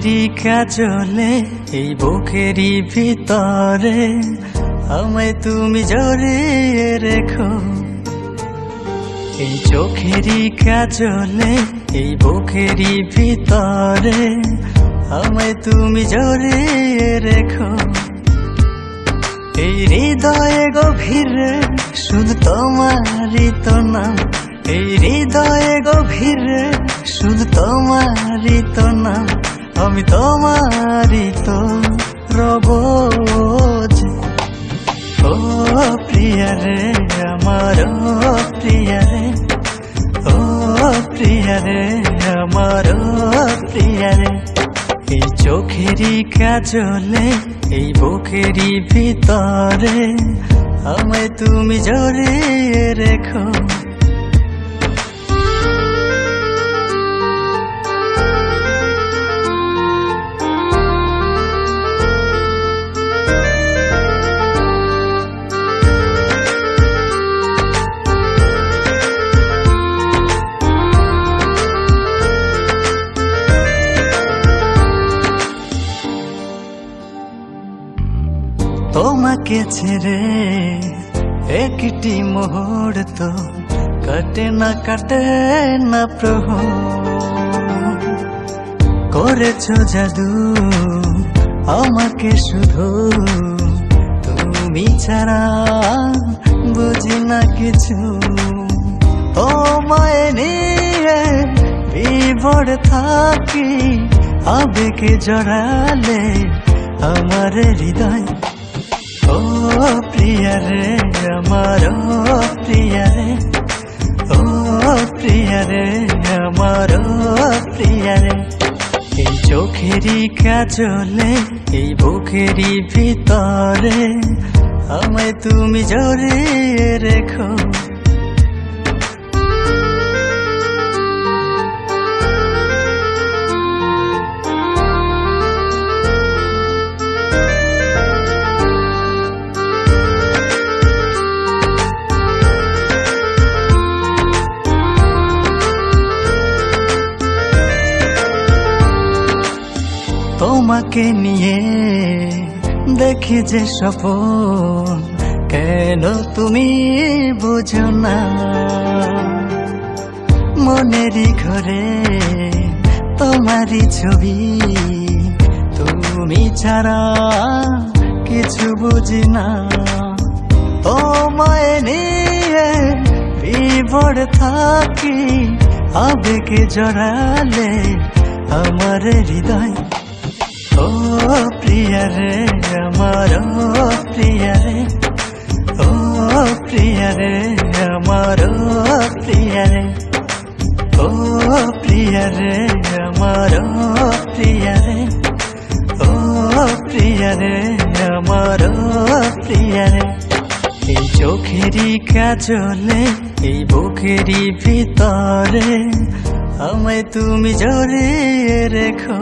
চোখেরই কাজলে এই বুকেরই ভিতরে আমায় তুমি জড়িয়ে রেখো। এই চোখেরই কাজলে এই বুকেরই ভিতরে আমায় তুমি জড়িয়ে রেখো। এই হৃদয়ে গভীরে শুধু তোমারই তো নাম, এই হৃদয়ে গভীরে শুধু তোমারই তো নাম, আমি তোমারই তো রব যে। ও প্রিয়া রে আমার, ও প্রিয়া রে, ও প্রিয়া রে আমার, ও প্রিয়া রে। এই চোখেরই কাজলে এই বুকেরই ভিতরে আমায় তুমি জড়িয়ে রেখো। তোমাকে ছেড়ে একটি মুহূর্ত কাটে না প্রহর। করেছো জাদু আমাকে শুধু, তুমি ছাড়া বুঝি না কিছু। তোমায় নিয়ে বিভোর থাকি, আবেগে জড়ালে আমার হৃদয়। ও প্রিয়া রে আমার, ও প্রিয়া রে, ও প্রিয়া রে আমার, ও প্রিয়া রে। এই চোখেরই কাজলে এই বুকেরই ভিতরে আমায় তুমি জড়িয়ে রেখো। তোমাকে নিয়ে দেখি যে স্বপ্ন, কেন তুমি বুঝো না? মনেরই ঘরে তোমারই ছবি, তুমি ছাড়া কিছু বুঝি না। তোমায় নিয়ে বিভোর থাকি, আবেগে জড়ালে আমার হৃদয়। ও প্রিয়া রে আমার, ও প্রিয়া রে, ও প্রিয়া রে আমার, ও প্রিয়া রে, ও প্রিয়া রে আমার, ও প্রিয়া রে, ও প্রিয়া রে আমার, ও প্রিয়া রে। এই চোখেরই কাজলে এই বুকেরই ভিতরে আমায় তুমি জড়িয়ে রেখো।